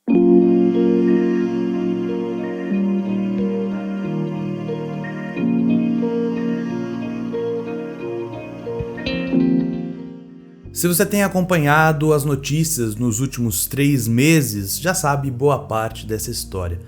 Se você tem acompanhado as notícias nos últimos 3 meses, já sabe boa parte dessa história.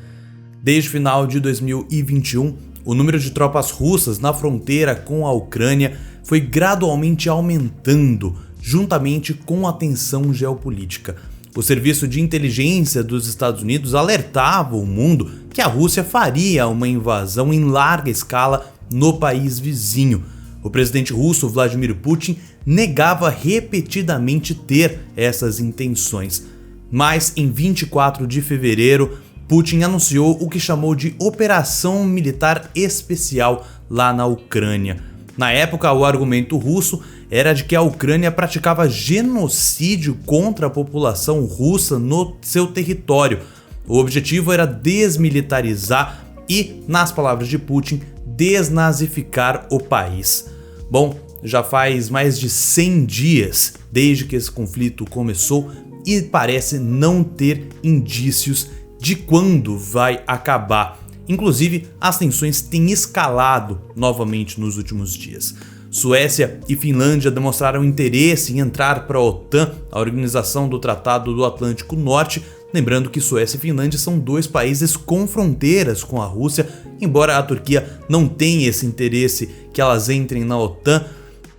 Desde o final de 2021, o número de tropas russas na fronteira com a Ucrânia foi gradualmente aumentando, juntamente com a tensão geopolítica. O serviço de inteligência dos Estados Unidos alertava o mundo que a Rússia faria uma invasão em larga escala no país vizinho. O presidente russo Vladimir Putin negava repetidamente ter essas intenções. Mas em 24 de fevereiro, Putin anunciou o que chamou de Operação Militar Especial lá na Ucrânia. Na época, o argumento russo era de que a Ucrânia praticava genocídio contra a população russa no seu território. O objetivo era desmilitarizar e, nas palavras de Putin, desnazificar o país. Bom, já faz mais de 100 dias desde que esse conflito começou e parece não ter indícios de quando vai acabar. Inclusive, as tensões têm escalado novamente nos últimos dias. Suécia e Finlândia demonstraram interesse em entrar para a OTAN, a Organização do Tratado do Atlântico Norte, lembrando que Suécia e Finlândia são 2 países com fronteiras com a Rússia, embora a Turquia não tenha esse interesse que elas entrem na OTAN,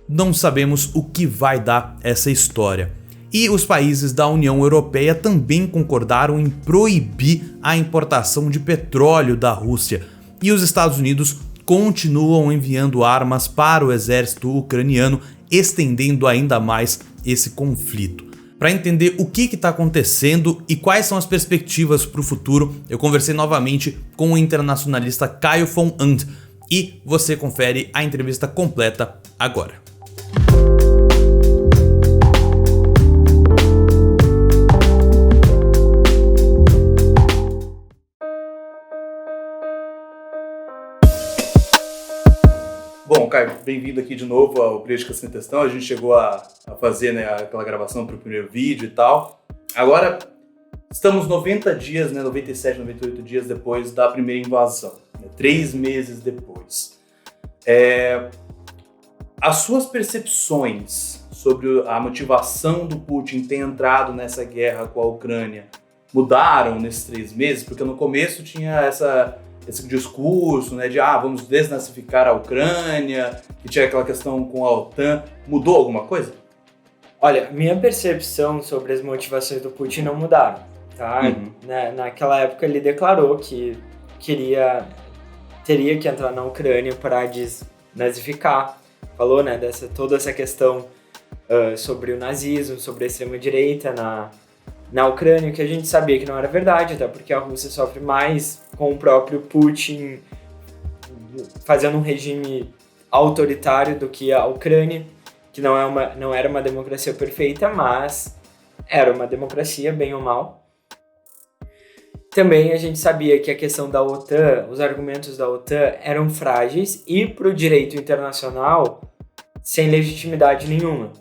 não sabemos o que vai dar essa história. E os países da União Europeia também concordaram em proibir a importação de petróleo da Rússia. E os Estados Unidos continuam enviando armas para o exército ucraniano, estendendo ainda mais esse conflito. Para entender o que está acontecendo e quais são as perspectivas para o futuro, eu conversei novamente com o internacionalista Caio von And e você confere a entrevista completa agora. Bom, Caio, bem-vindo aqui de novo ao Política Sem Textão. A gente chegou a fazer, né, aquela gravação para o primeiro vídeo e tal. Agora, estamos 90 dias, 97, 98 dias depois da primeira invasão, 3 meses depois. As suas percepções sobre a motivação do Putin ter entrado nessa guerra com a Ucrânia mudaram nesses 3 meses? Porque no começo tinha esse discurso, né, de vamos desnazificar a Ucrânia, que tinha aquela questão com a OTAN. Mudou alguma coisa? Olha, minha percepção sobre as motivações do Putin não mudaram, tá? Naquela época ele declarou que teria que entrar na Ucrânia para desnazificar. Falou, né, toda essa questão sobre o nazismo, sobre a extrema-direita na Ucrânia, que a gente sabia que não era verdade, até porque a Rússia sofre mais com o próprio Putin fazendo um regime autoritário do que a Ucrânia, que não era uma democracia perfeita, mas era uma democracia, bem ou mal. Também a gente sabia que a questão da OTAN, os argumentos da OTAN eram frágeis e para o direito internacional sem legitimidade nenhuma.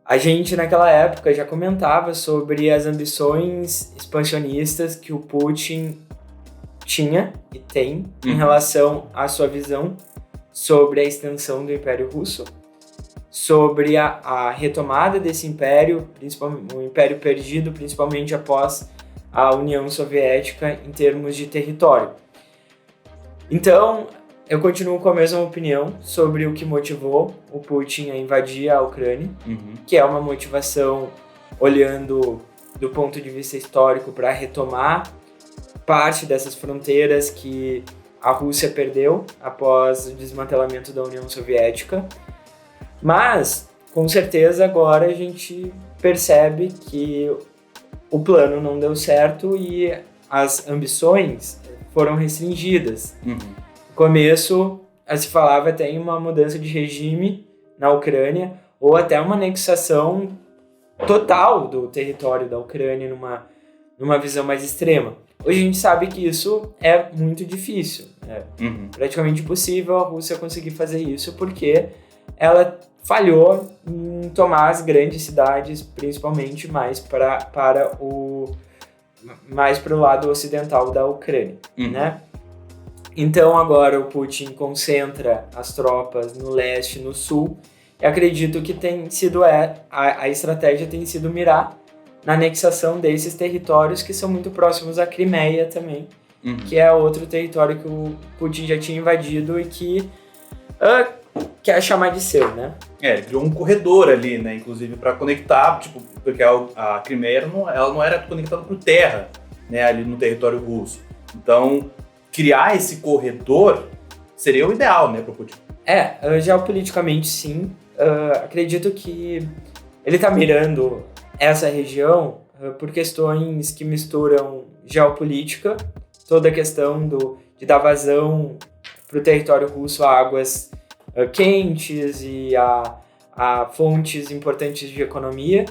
A gente, naquela época, já comentava sobre as ambições expansionistas que o Putin tinha e tem em relação à sua visão sobre a extensão do Império Russo, sobre a retomada desse império, principalmente o Império perdido, principalmente após a União Soviética em termos de território. Então, eu continuo com a mesma opinião sobre o que motivou o Putin a invadir a Ucrânia, que é uma motivação olhando do ponto de vista histórico para retomar parte dessas fronteiras que a Rússia perdeu após o desmantelamento da União Soviética. Mas, com certeza, agora a gente percebe que o plano não deu certo e as ambições foram restringidas. No começo, se falava até em uma mudança de regime na Ucrânia ou até uma anexação total do território da Ucrânia numa visão mais extrema. Hoje a gente sabe que isso é muito difícil, é praticamente impossível a Rússia conseguir fazer isso porque ela falhou em tomar as grandes cidades, principalmente mais para mais para o lado ocidental da Ucrânia, né? Então agora o Putin concentra as tropas no leste e no sul, e acredito que a estratégia tem sido mirar na anexação desses territórios que são muito próximos à Crimeia também, que é outro território que o Putin já tinha invadido e que quer chamar de seu, né? Ele criou um corredor ali, né, inclusive para conectar, porque a Crimeia ela não era conectada por terra, né, ali no território russo. Então, criar esse corredor seria o ideal, né, para o Putin. Geopoliticamente sim. Acredito que ele está mirando essa região por questões que misturam geopolítica, toda a questão de dar vazão para o território russo a águas quentes e a fontes importantes de economia,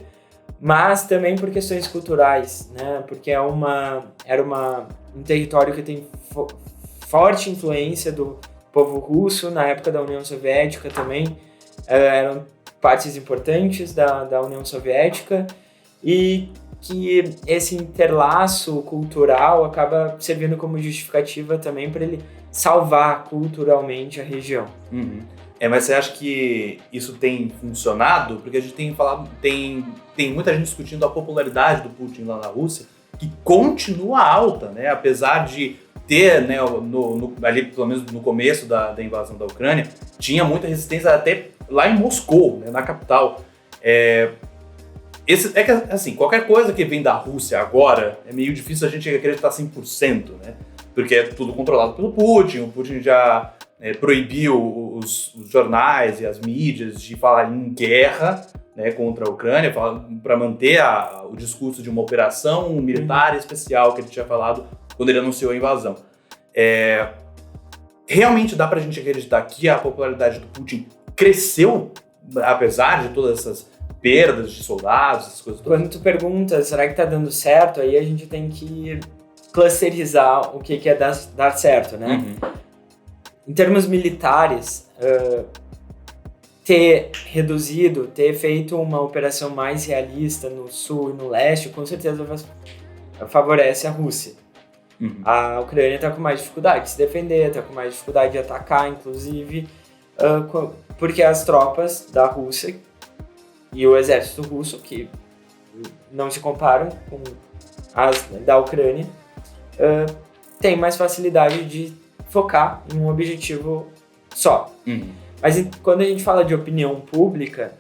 mas também por questões culturais, né? Porque era um território que tem forte influência do povo russo na época da União Soviética também, eram partes importantes da União Soviética, e que esse interlaço cultural acaba servindo como justificativa também para ele salvar culturalmente a região. Mas você acha que isso tem funcionado? Porque a gente tem muita gente discutindo a popularidade do Putin lá na Rússia, que continua alta, né? Apesar de ter, né, ali pelo menos no começo da invasão da Ucrânia, tinha muita resistência até lá em Moscou, né, na capital. Assim, qualquer coisa que vem da Rússia agora, é meio difícil a gente acreditar 100%, né? Porque é tudo controlado pelo Putin. O Putin já proibiu os jornais e as mídias de falar em guerra, né, contra a Ucrânia, para manter o discurso de uma operação militar especial que ele tinha falado quando ele anunciou a invasão. Realmente dá pra gente acreditar que a popularidade do Putin cresceu, apesar de todas essas perdas de soldados, essas coisas todas? Quando tu pergunta, será que tá dando certo, aí a gente tem que clusterizar o que é dar certo, né? Em termos militares, ter feito uma operação mais realista no sul e no leste, com certeza favorece a Rússia. A Ucrânia está com mais dificuldade de se defender, está com mais dificuldade de atacar, inclusive, porque as tropas da Rússia e o exército russo, que não se comparam com as da Ucrânia, têm mais facilidade de focar em um objetivo só. Mas quando a gente fala de opinião pública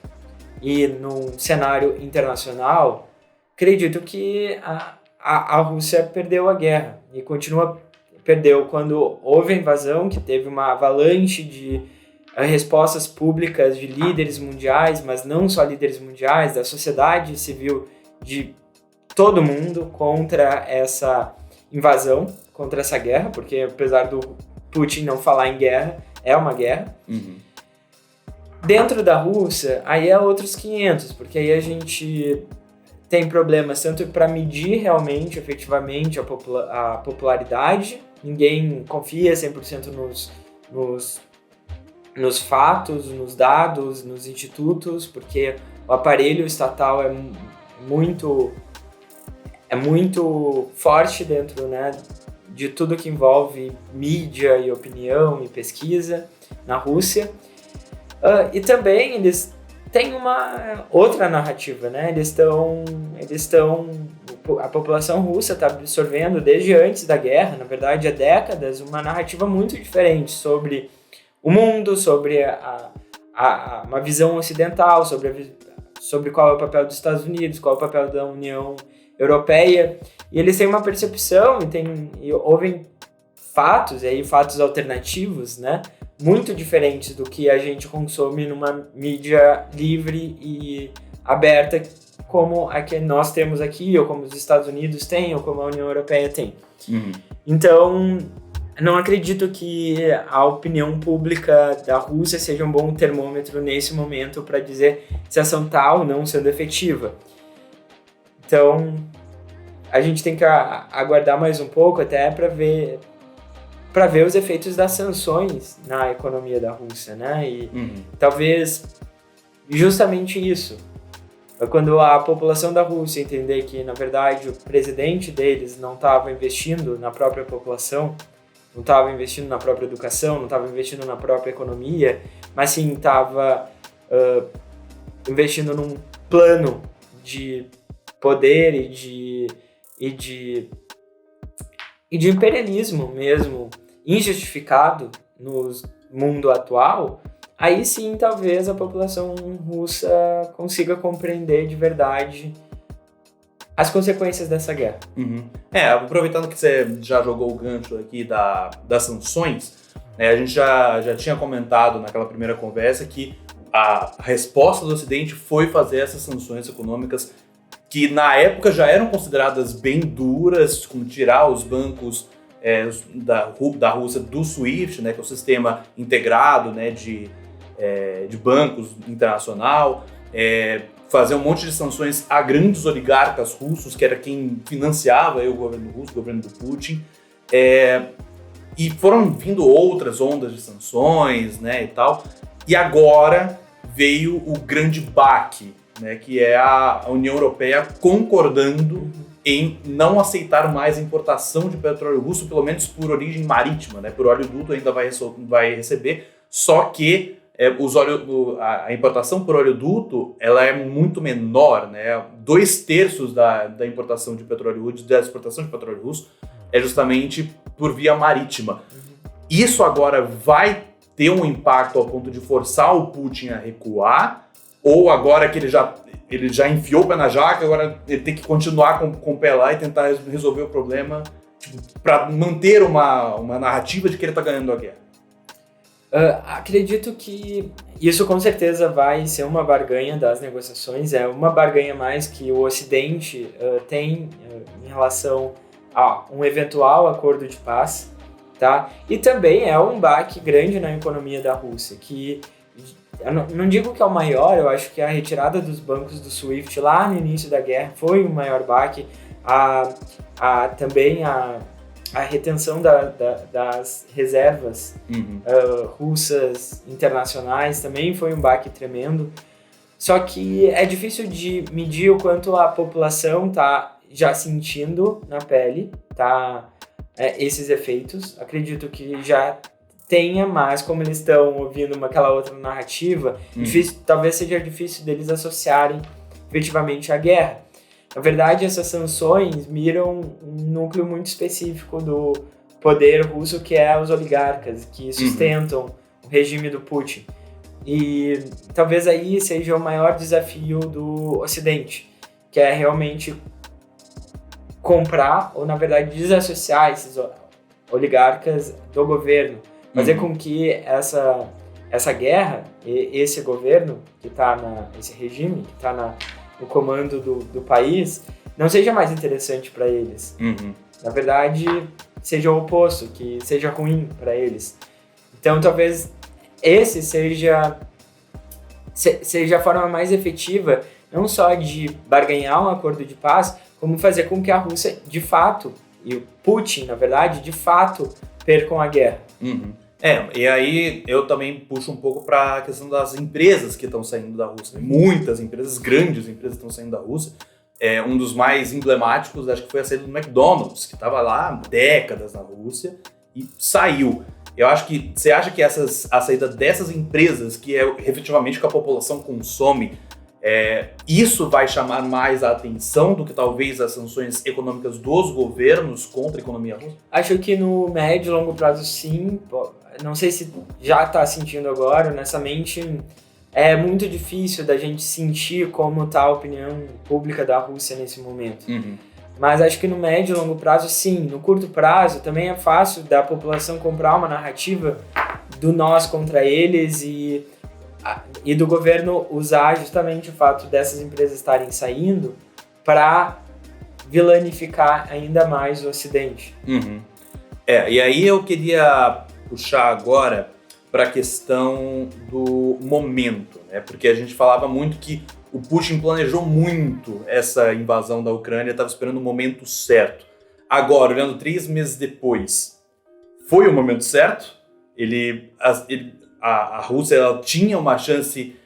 e num cenário internacional, acredito que a Rússia perdeu a guerra e perdeu quando houve a invasão, que teve uma avalanche de respostas públicas de líderes mundiais, mas não só líderes mundiais, da sociedade civil de todo mundo contra essa invasão, contra essa guerra, porque apesar do Putin não falar em guerra, é uma guerra. Dentro da Rússia, aí é outros 500, porque aí a gente tem problemas tanto para medir realmente, efetivamente, a popularidade. Ninguém confia 100% nos fatos, nos dados, nos institutos, porque o aparelho estatal é muito forte dentro, né, de tudo que envolve mídia e opinião e pesquisa na Rússia. E também eles têm uma outra narrativa, né? A população russa está absorvendo desde antes da guerra, na verdade há décadas, uma narrativa muito diferente sobre o mundo, sobre uma visão ocidental, sobre qual é o papel dos Estados Unidos, qual é o papel da União Europeia, e eles têm uma percepção e ouvem fatos, e aí fatos alternativos, né, muito diferentes do que a gente consome numa mídia livre e aberta como a que nós temos aqui, ou como os Estados Unidos têm, ou como a União Europeia tem. Então, não acredito que a opinião pública da Rússia seja um bom termômetro nesse momento para dizer se a ação está ou não sendo efetiva. Então, a gente tem que aguardar mais um pouco até para ver os efeitos das sanções na economia da Rússia, né? E talvez justamente isso. quando a população da Rússia entender que, na verdade, o presidente deles não estava investindo na própria população, não estava investindo na própria educação, não estava investindo na própria economia, mas sim estava investindo num plano de poder e de imperialismo mesmo, injustificado no mundo atual, aí sim talvez a população russa consiga compreender de verdade as consequências dessa guerra. Aproveitando que você já jogou o gancho aqui das sanções, a gente já tinha comentado naquela primeira conversa que a resposta do Ocidente foi fazer essas sanções econômicas que na época já eram consideradas bem duras, como tirar os bancos da Rússia do SWIFT, que é o sistema integrado de bancos internacional, fazer um monte de sanções a grandes oligarcas russos, que era quem financiava o governo russo, o governo do Putin, e foram vindo outras ondas de sanções, e tal, e agora veio o grande baque, que é a União Europeia concordando em não aceitar mais a importação de petróleo russo, pelo menos por origem marítima, por óleo-duto ainda vai receber, só que a importação por oleoduto ela é muito menor, 2/3 da importação de petróleo russo, da exportação de petróleo russo é justamente por via marítima. Isso agora vai ter um impacto ao ponto de forçar o Putin a recuar, ou agora que ele já enfiou o pé na jaca, agora ele tem que continuar com o pé lá e tentar resolver o problema para manter uma narrativa de que ele está ganhando a guerra? Acredito que isso com certeza vai ser uma barganha das negociações, é uma barganha mais que o Ocidente tem em relação a um eventual acordo de paz, tá? E também é um baque grande na economia da Rússia, que eu não digo que é o maior, eu acho que a retirada dos bancos do SWIFT lá no início da guerra foi o maior baque, também a retenção das reservas russas internacionais também foi um baque tremendo. Só que é difícil de medir o quanto a população está já sentindo na pele esses efeitos. Acredito que já tenha, mas como eles estão ouvindo aquela outra narrativa, talvez seja difícil deles associarem efetivamente à guerra. Na verdade, essas sanções miram um núcleo muito específico do poder russo, que é os oligarcas, que sustentam o regime do Putin. E talvez aí seja o maior desafio do Ocidente, que é realmente comprar, ou na verdade desassociar esses oligarcas do governo. Fazer com que essa guerra, esse governo, que está esse regime, que está no comando do país, não seja mais interessante para eles. Na verdade, seja o oposto, que seja ruim para eles. Então, talvez esse seja a forma mais efetiva, não só de barganhar um acordo de paz, como fazer com que a Rússia, de fato, e o Putin, na verdade, de fato, percam a guerra. E aí eu também puxo um pouco para a questão das empresas que estão saindo da Rússia. Muitas empresas, grandes empresas estão saindo da Rússia. Um dos mais emblemáticos, acho que foi a saída do McDonald's, que estava lá há décadas na Rússia e saiu. Eu acho que você acha que a saída dessas empresas, que é efetivamente que a população consome, isso vai chamar mais a atenção do que talvez as sanções econômicas dos governos contra a economia russa? Acho que no médio e longo prazo, sim. Não sei se já está sentindo agora, honestamente, é muito difícil da gente sentir como está a opinião pública da Rússia nesse momento. Mas acho que no médio e longo prazo, sim. No curto prazo, também é fácil da população comprar uma narrativa do nós contra eles e do governo usar justamente o fato dessas empresas estarem saindo para vilanificar ainda mais o Ocidente. E aí eu queria puxar agora para a questão do momento, porque a gente falava muito que o Putin planejou muito essa invasão da Ucrânia, estava esperando o momento certo. Agora, olhando 3 meses depois, foi o momento certo? A Rússia ela tinha uma chance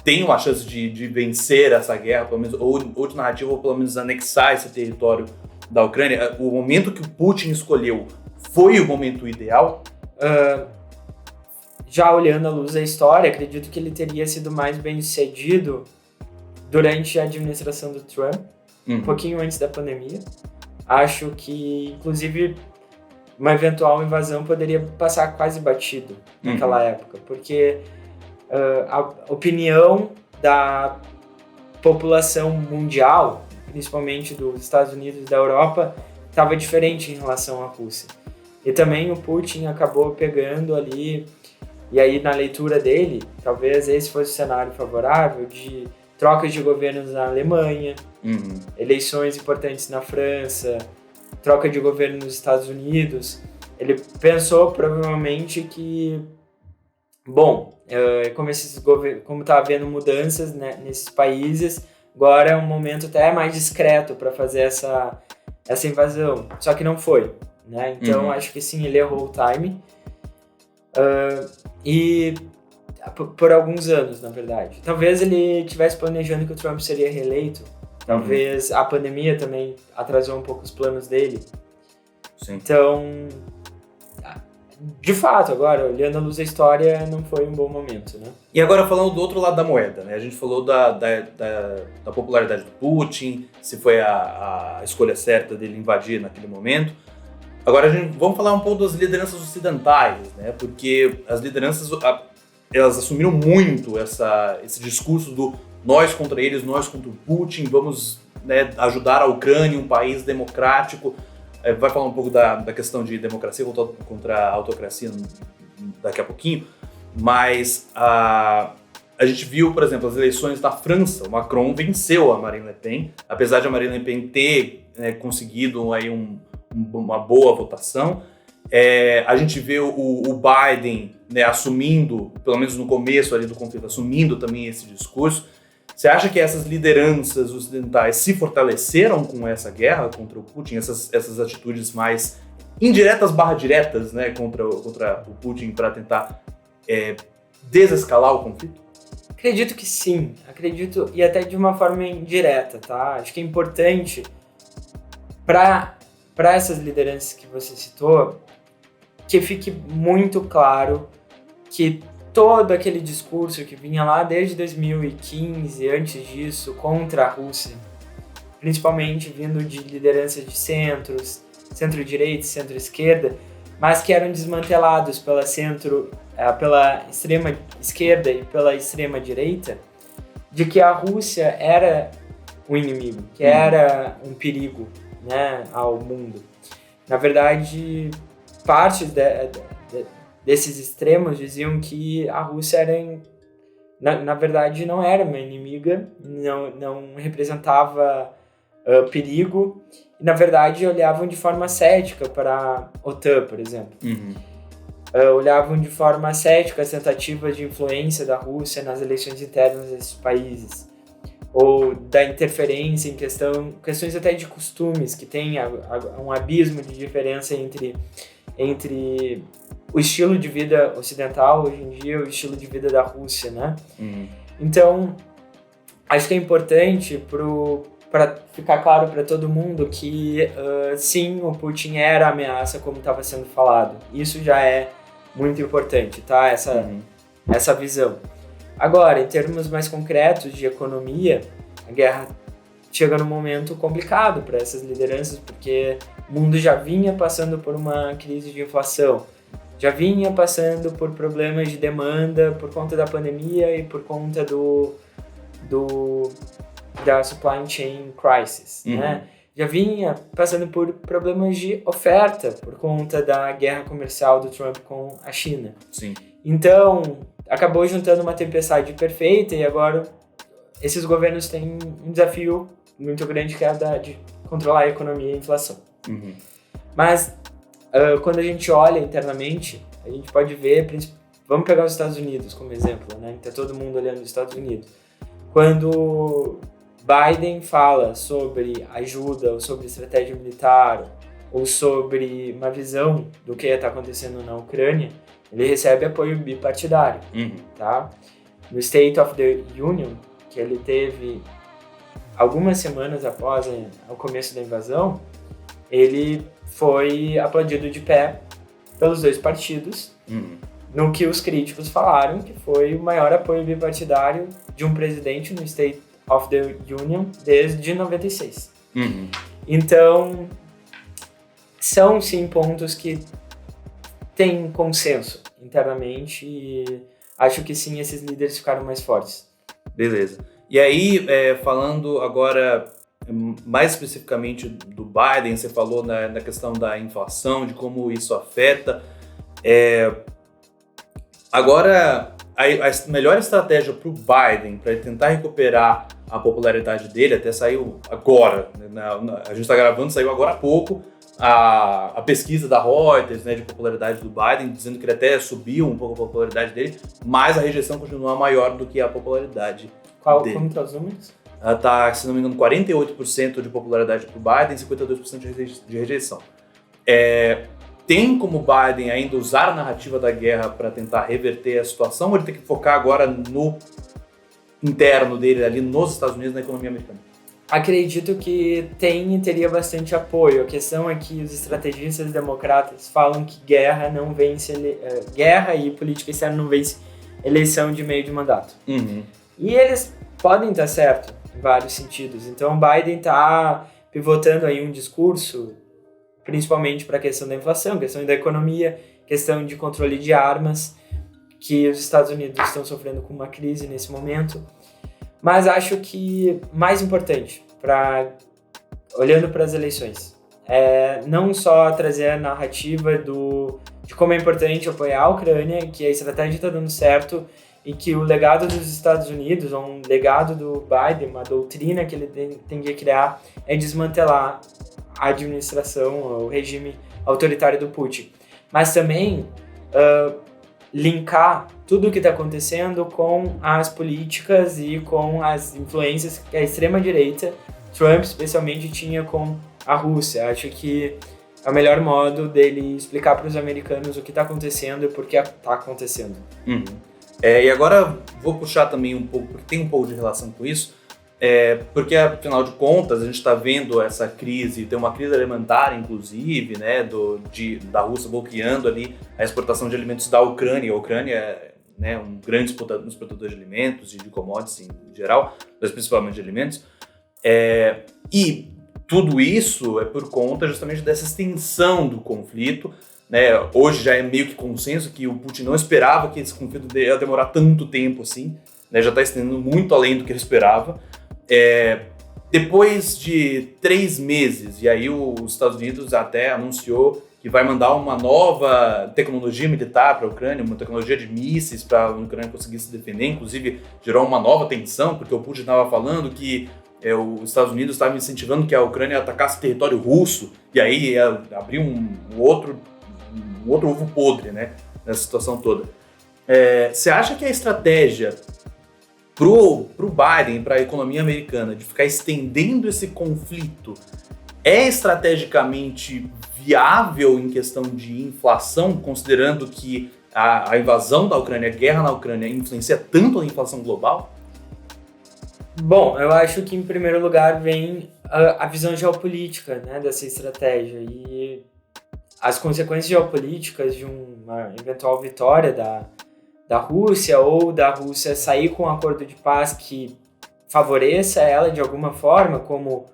tem uma chance de vencer essa guerra, pelo menos, ou de narrativa, ou pelo menos anexar esse território da Ucrânia? O momento que o Putin escolheu foi o momento ideal? Já olhando à luz da história, acredito que ele teria sido mais bem sucedido durante a administração do Trump, um pouquinho antes da pandemia. Acho que, inclusive, uma eventual invasão poderia passar quase batido naquela época, porque a opinião da população mundial, principalmente dos Estados Unidos e da Europa, estava diferente em relação à Rússia. E também o Putin acabou pegando ali, e aí na leitura dele, talvez esse fosse o cenário favorável de trocas de governos na Alemanha, eleições importantes na França, troca de governo nos Estados Unidos. Ele pensou provavelmente que, como está havendo mudanças, né, nesses países, agora é um momento até mais discreto para fazer essa invasão. Só que não foi, né? Então acho que sim, ele errou o time. E por alguns anos, na verdade. Talvez ele estivesse planejando que o Trump seria reeleito. Talvez a pandemia também atrasou um pouco os planos dele. Sim. Então, de fato, agora, olhando à luz da história, não foi um bom momento, né? E agora falando do outro lado da moeda, né? A gente falou da popularidade do Putin, se foi a escolha certa dele invadir naquele momento. Agora vamos falar um pouco das lideranças ocidentais, né? Porque as lideranças, elas assumiram muito esse discurso do nós contra eles, nós contra o Putin, vamos, né, ajudar a Ucrânia, um país democrático. Vai falar um pouco da questão de democracia contra a autocracia daqui a pouquinho, mas a gente viu, por exemplo, as eleições da França. O Macron venceu a Marine Le Pen, apesar de a Marine Le Pen ter conseguido aí uma boa votação. A gente vê o Biden, né, assumindo, pelo menos no começo ali do conflito, assumindo também esse discurso. Você acha que essas lideranças ocidentais se fortaleceram com essa guerra contra o Putin, essas atitudes mais indiretas / diretas, né, contra o Putin para tentar desescalar o conflito? Acredito que sim, e até de uma forma indireta, tá? Acho que é importante para essas lideranças que você citou que fique muito claro que todo aquele discurso que vinha lá desde 2015, antes disso, contra a Rússia, principalmente vindo de lideranças de centro-direita e centro-esquerda, mas que eram desmantelados pela extrema-esquerda e pela extrema-direita, de que a Rússia era um inimigo, que era um perigo, né, ao mundo. Na verdade, partes desses extremos diziam que a Rússia era, na verdade, não era uma inimiga, não representava perigo, e na verdade olhavam de forma cética para a OTAN, por exemplo. Olhavam de forma cética as tentativas de influência da Rússia nas eleições internas desses países, ou da interferência em questões até de costumes, que tem um abismo de diferença entre o estilo de vida ocidental hoje em dia e o estilo de vida da Rússia, né? Então, acho que é importante para ficar claro para todo mundo que, sim, o Putin era a ameaça como estava sendo falado. Isso já é muito importante, tá? Essa visão. Agora, em termos mais concretos de economia, a guerra chega num momento complicado para essas lideranças, porque o mundo já vinha passando por uma crise de inflação, já vinha passando por problemas de demanda por conta da pandemia e por conta da supply chain crisis, né? Já vinha passando por problemas de oferta por conta da guerra comercial do Trump com a China. Sim. Então, acabou juntando uma tempestade perfeita e agora esses governos têm um desafio muito grande que é de controlar a economia e a inflação. Mas, quando a gente olha internamente, a gente pode ver, vamos pegar os Estados Unidos como exemplo, né? Tá todo mundo olhando os Estados Unidos. Quando Biden fala sobre ajuda ou sobre estratégia militar ou sobre uma visão do que está acontecendo na Ucrânia, ele recebe apoio bipartidário, tá? no State of the Union, que ele teve algumas semanas após o começo da invasão, ele foi aplaudido de pé pelos dois partidos, no que os críticos falaram que foi o maior apoio bipartidário de um presidente no State of the Union desde 96. Então, são sim pontos que têm consenso internamente e acho que sim, esses líderes ficaram mais fortes. Beleza. E aí, falando agora mais especificamente do Biden, você falou na questão da inflação, de como isso afeta. Agora, a melhor estratégia para o Biden, para ele tentar recuperar a popularidade dele, até saiu agora, né? A gente está gravando, saiu agora há pouco, a pesquisa da Reuters, né, de popularidade do Biden, dizendo que ele até subiu um pouco a popularidade dele, mas a rejeição continua maior do que a popularidade dele. Como estão os números? Ela está, se não me engano, 48% de popularidade para o Biden e 52% de rejeição. Tem como Biden ainda usar a narrativa da guerra para tentar reverter a situação, ou ele tem que focar agora no interno dele, ali nos Estados Unidos, na economia americana? Acredito que tem e teria bastante apoio. A questão é que os estrategistas democratas falam que guerra não vence, guerra e política externa não vence eleição de meio de mandato. E eles podem estar certos em vários sentidos. Então, Biden está pivotando aí um discurso, principalmente para a questão da inflação, questão da economia, questão de controle de armas, que os Estados Unidos estão sofrendo com uma crise nesse momento. Mas acho que mais importante, olhando para as eleições, é não só trazer a narrativa de como é importante apoiar a Ucrânia, que a estratégia está dando certo e que o legado dos Estados Unidos, ou um legado do Biden, uma doutrina que ele tem que criar, é desmantelar a administração, o regime autoritário do Putin. Mas também linkar tudo o que está acontecendo com as políticas e com as influências que a extrema-direita, Trump especialmente, tinha com a Rússia. Acho que é o melhor modo dele explicar para os americanos o que está acontecendo e por que está acontecendo. E agora vou puxar também um pouco, porque tem um pouco de relação com isso, porque afinal de contas a gente está vendo essa crise, tem uma crise alimentar inclusive, né, da Rússia bloqueando ali a exportação de alimentos da Ucrânia. A Ucrânia é, né, um grande exportador de alimentos e de commodities em geral, mas principalmente de alimentos. E tudo isso é por conta justamente dessa extensão do conflito, né? Hoje já é meio que consenso que o Putin não esperava que esse conflito ia demorar tanto tempo assim, né? Já está estendendo muito além do que ele esperava. Depois de 3 meses, e aí os Estados Unidos até anunciou que vai mandar uma nova tecnologia militar para a Ucrânia, uma tecnologia de mísseis para a Ucrânia conseguir se defender, inclusive gerou uma nova tensão, porque o Putin estava falando que os Estados Unidos estavam incentivando que a Ucrânia atacasse território russo, e aí ia abrir um outro ovo podre, né, nessa situação toda. Você acha que a estratégia pro Biden, para a economia americana, de ficar estendendo esse conflito é estrategicamente viável em questão de inflação, considerando que a invasão da Ucrânia, a guerra na Ucrânia, influencia tanto a inflação global? Bom, eu acho que em primeiro lugar vem a visão geopolítica, né, dessa estratégia e as consequências geopolíticas de uma eventual vitória da Rússia, ou da Rússia sair com um acordo de paz que favoreça ela de alguma forma, como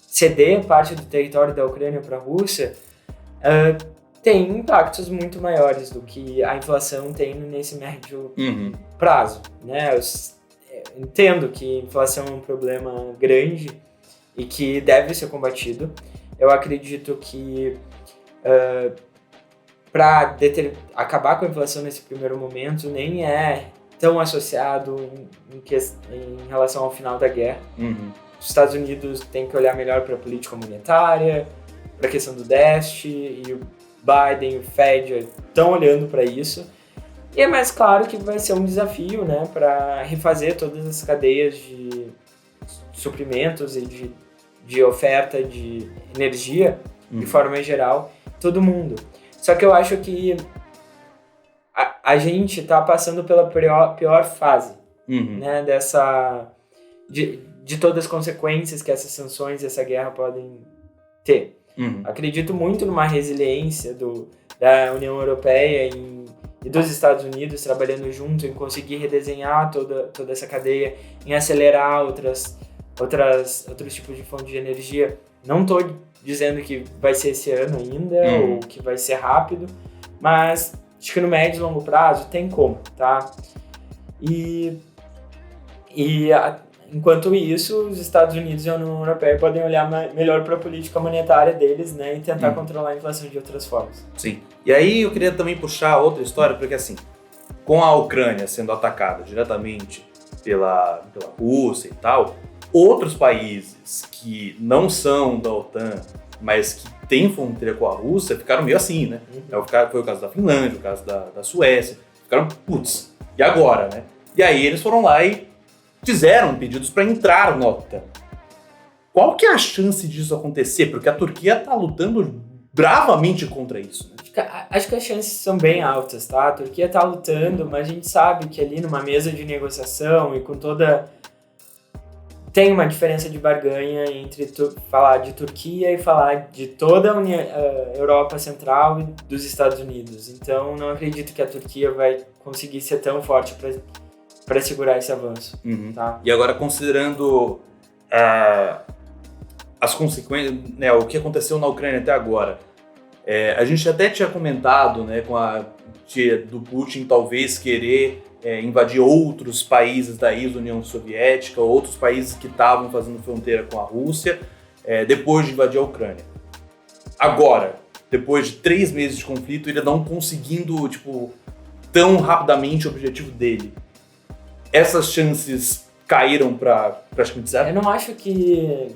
ceder parte do território da Ucrânia para a Rússia, tem impactos muito maiores do que a inflação tem nesse médio prazo, né? Eu entendo que inflação é um problema grande e que deve ser combatido. Eu acredito que para acabar com a inflação nesse primeiro momento nem é tão associado em relação ao final da guerra. Os Estados Unidos têm que olhar melhor para a política monetária, para a questão do déficit, e o Biden e o Fed estão olhando para isso. E é mais claro que vai ser um desafio, né, para refazer todas as cadeias de suprimentos e de oferta de energia, de forma geral, todo mundo. Só que eu acho que a gente está passando pela pior fase né, de todas as consequências que essas sanções e essa guerra podem ter. Acredito muito numa resiliência da União Europeia e dos Estados Unidos trabalhando junto em conseguir redesenhar toda essa cadeia, em acelerar outros tipos de fonte de energia. Não estou dizendo que vai ser esse ano ainda ou que vai ser rápido, mas acho que no médio e longo prazo tem como, tá? Enquanto isso, os Estados Unidos e a União Europeia podem olhar melhor para a política monetária deles, né, e tentar controlar a inflação de outras formas. Sim. E aí eu queria também puxar outra história, porque assim, com a Ucrânia sendo atacada diretamente pela Rússia e tal, outros países que não são da OTAN, mas que têm fronteira com a Rússia, ficaram meio assim, né? Foi o caso da Finlândia, o caso da Suécia. Ficaram, putz, e agora, né? E aí eles foram lá e fizeram pedidos para entrar na OTAN. Qual que é a chance disso acontecer? Porque a Turquia está lutando bravamente contra isso, né? Acho que as chances são bem altas, tá? A Turquia está lutando, mas a gente sabe que ali numa mesa de negociação e com toda... Tem uma diferença de barganha entre falar de Turquia e falar de toda a Europa Central e dos Estados Unidos. Então, não acredito que a Turquia vai conseguir ser tão forte para segurar esse avanço. Tá? E agora, considerando as consequências, né, o que aconteceu na Ucrânia até agora, a gente até tinha comentado, né, do Putin talvez querer invadir outros países da ex-União Soviética, outros países que estavam fazendo fronteira com a Rússia, depois de invadir a Ucrânia. Agora, depois de 3 meses de conflito, ele não conseguindo, tão rapidamente o objetivo dele. Essas chances caíram para praticamente zero? Eu não acho que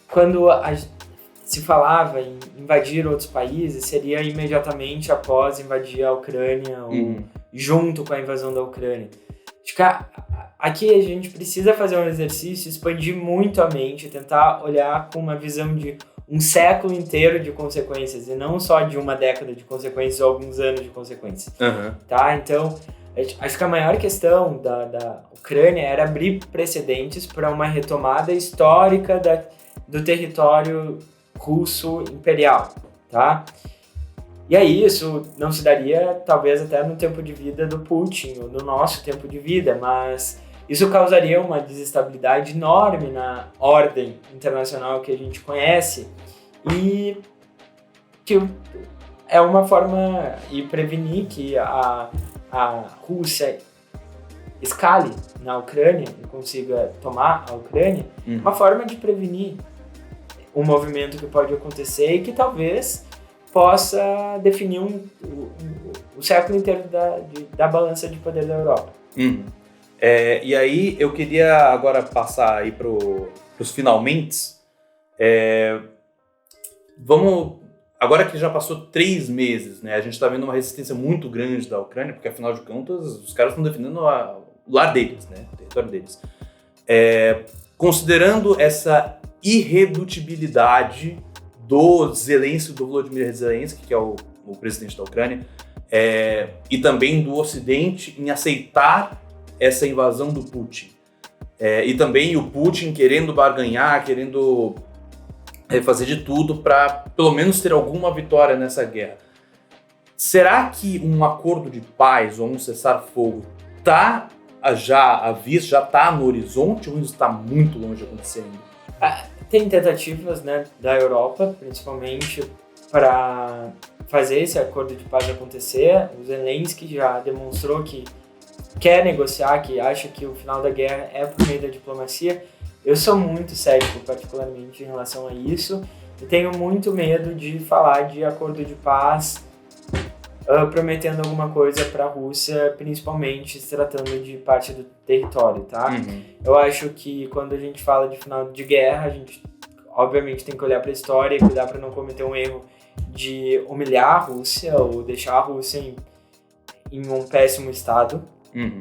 quando se falava em invadir outros países, seria imediatamente após invadir a Ucrânia ou junto com a invasão da Ucrânia. Acho que aqui a gente precisa fazer um exercício, expandir muito a mente, tentar olhar com uma visão de um século inteiro de consequências e não só de uma década de consequências ou alguns anos de consequências. Tá? Então, acho que a maior questão da Ucrânia era abrir precedentes para uma retomada histórica do território russo imperial, tá? E aí isso não se daria talvez até no tempo de vida do Putin ou no nosso tempo de vida, mas isso causaria uma desestabilidade enorme na ordem internacional que a gente conhece e que é uma forma de prevenir que a Rússia escale na Ucrânia e consiga tomar a Ucrânia, uma forma de prevenir um movimento que pode acontecer e que talvez possa definir o século inteiro da balança de poder da Europa. E aí eu queria agora passar aí pros finalmente. Agora que já passou 3 meses, né, a gente está vendo uma resistência muito grande da Ucrânia, porque afinal de contas os caras estão defendendo o lar deles, né, o território deles. Considerando essa irredutibilidade do Zelensky, do Volodymyr Zelensky, que é o presidente da Ucrânia, e também do Ocidente em aceitar essa invasão do Putin. E também o Putin querendo barganhar, querendo fazer de tudo para pelo menos ter alguma vitória nessa guerra. Será que um acordo de paz ou um cessar-fogo já está no horizonte ou está muito longe de acontecer ainda? Tem tentativas, né, da Europa, principalmente, para fazer esse acordo de paz acontecer. O Zelensky já demonstrou que quer negociar, que acha que o final da guerra é por meio da diplomacia. Eu sou muito cético, particularmente, em relação a isso. E tenho muito medo de falar de acordo de paz prometendo alguma coisa para a Rússia, principalmente se tratando de parte do território, tá? Eu acho que quando a gente fala de final de guerra, a gente obviamente tem que olhar para a história e cuidar para não cometer um erro de humilhar a Rússia ou deixar a Rússia em um péssimo estado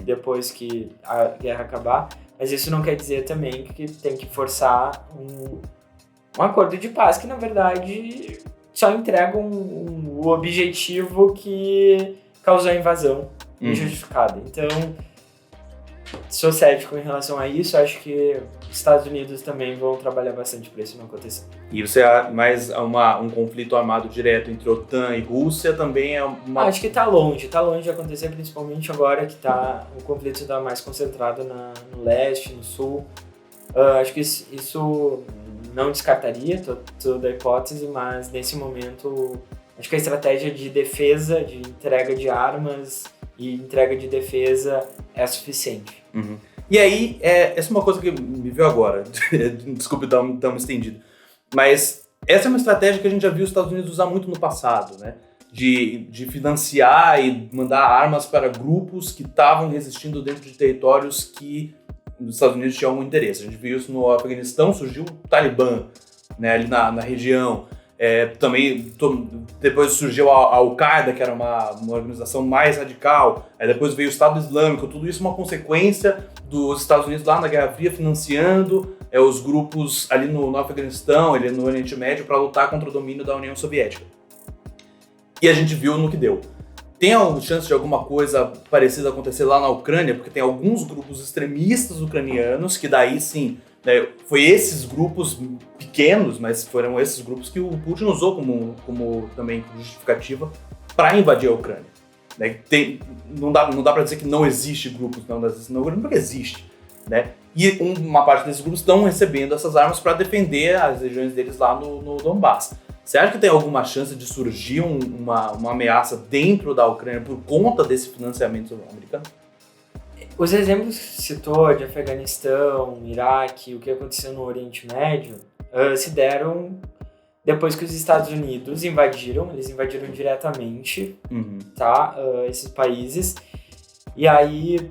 depois que a guerra acabar. Mas isso não quer dizer também que tem que forçar um acordo de paz que, na verdade, só entrega o objetivo que causou a invasão injustificada. Então, sou cético em relação a isso, acho que os Estados Unidos também vão trabalhar bastante para isso não acontecer. E você mais um conflito armado direto entre OTAN e Rússia também é uma... Acho que tá longe de acontecer, principalmente agora que o conflito está mais concentrado no leste, no sul. Acho que isso não descartaria toda a hipótese, mas nesse momento acho que a estratégia de defesa, de entrega de armas e entrega de defesa é suficiente. Uhum. E aí, essa é uma coisa que me veio agora, desculpe dar uma estendida, mas essa é uma estratégia que a gente já viu os Estados Unidos usar muito no passado, né? De financiar e mandar armas para grupos que estavam resistindo dentro de territórios que os Estados Unidos tinham algum interesse. A gente viu isso no Afeganistão, surgiu o Talibã, né, ali na região. Também depois surgiu a Al-Qaeda, que era uma organização mais radical, aí depois veio o Estado Islâmico, tudo isso é uma consequência dos Estados Unidos lá na Guerra Fria financiando os grupos ali no Afeganistão, ali no Oriente Médio, para lutar contra o domínio da União Soviética. E a gente viu no que deu. Tem alguma chance de alguma coisa parecida acontecer lá na Ucrânia? Porque tem alguns grupos extremistas ucranianos que daí sim, né, foi esses grupos pequenos, mas foram esses grupos que o Putin usou como também justificativa para invadir a Ucrânia. Né? Não dá para dizer que não existe grupos não nazistas na Ucrânia, porque existe. Né? E uma parte desses grupos estão recebendo essas armas para defender as regiões deles lá no Donbass. Você acha que tem alguma chance de surgir uma ameaça dentro da Ucrânia por conta desse financiamento americano? Os exemplos que você citou de Afeganistão, Iraque, o que aconteceu no Oriente Médio, se deram depois que os Estados Unidos eles invadiram diretamente, tá, esses países. E aí,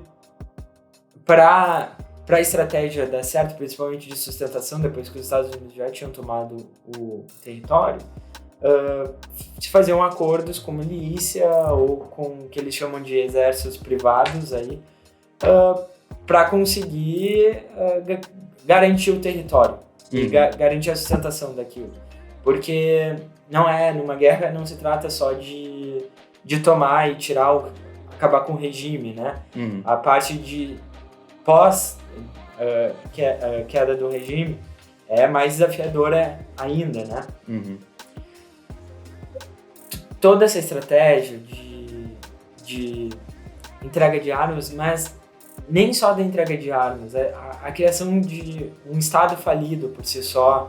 para a estratégia dar certo, principalmente de sustentação, depois que os Estados Unidos já tinham tomado o território, se faziam acordos com milícia ou com o que eles chamam de exércitos privados aí, para conseguir garantir o território e garantir a sustentação daquilo. Porque numa guerra não se trata só de tomar e acabar com o regime, né? A parte de queda do regime é mais desafiadora ainda, né? Toda essa estratégia de entrega de armas, mas nem só da entrega de armas, a criação de um Estado falido por si só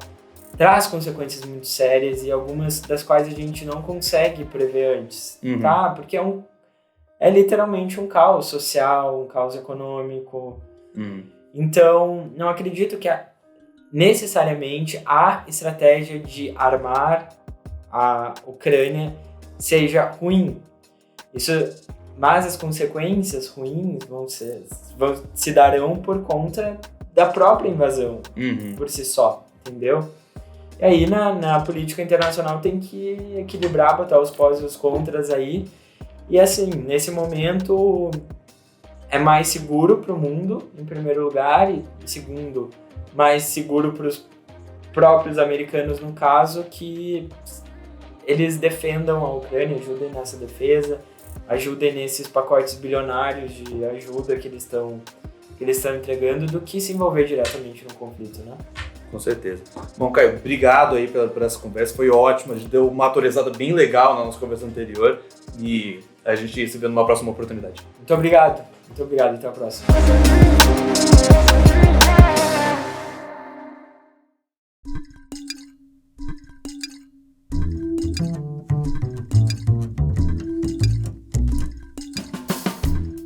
traz consequências muito sérias e algumas das quais a gente não consegue prever antes, tá? Porque é literalmente um caos social, um caos econômico. Então, não acredito que necessariamente a estratégia de armar a Ucrânia seja ruim. Mas as consequências ruins se darão por conta da própria invasão, por si só, entendeu? E aí, na política internacional tem que equilibrar, botar os pós e os contras aí. E assim, nesse momento é mais seguro para o mundo, em primeiro lugar, e segundo, mais seguro para os próprios americanos, no caso, que eles defendam a Ucrânia, ajudem nessa defesa, ajudem nesses pacotes bilionários de ajuda que eles estão entregando, do que se envolver diretamente no conflito, né? Com certeza. Bom, Caio, obrigado aí por essa conversa, foi ótimo, a gente deu uma atualizada bem legal na nossa conversa anterior e a gente se vê numa próxima oportunidade. Muito obrigado, até a próxima.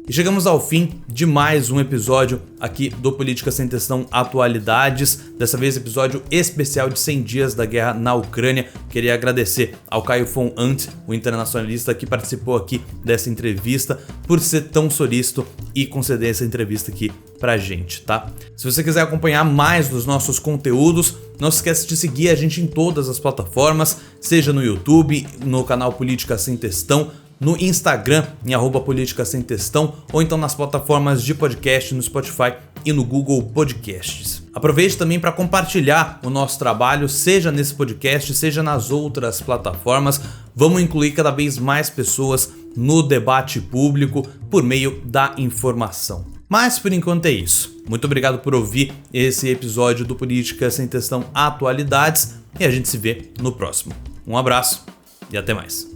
E chegamos ao fim de mais um episódio aqui do Política Sem Textão Atualidades, dessa vez episódio especial de 100 dias da guerra na Ucrânia. Queria agradecer ao Caio von Ant, o internacionalista que participou aqui dessa entrevista, por ser tão solícito e conceder essa entrevista aqui pra gente, tá? Se você quiser acompanhar mais dos nossos conteúdos, não se esqueça de seguir a gente em todas as plataformas, seja no YouTube, no canal Política Sem Textão, no Instagram, em @Política Sem Textão, ou então nas plataformas de podcast, no Spotify e no Google Podcasts. Aproveite também para compartilhar o nosso trabalho, seja nesse podcast, seja nas outras plataformas. Vamos incluir cada vez mais pessoas no debate público por meio da informação. Mas por enquanto é isso. Muito obrigado por ouvir esse episódio do Política Sem Textão Atualidades e a gente se vê no próximo. Um abraço e até mais.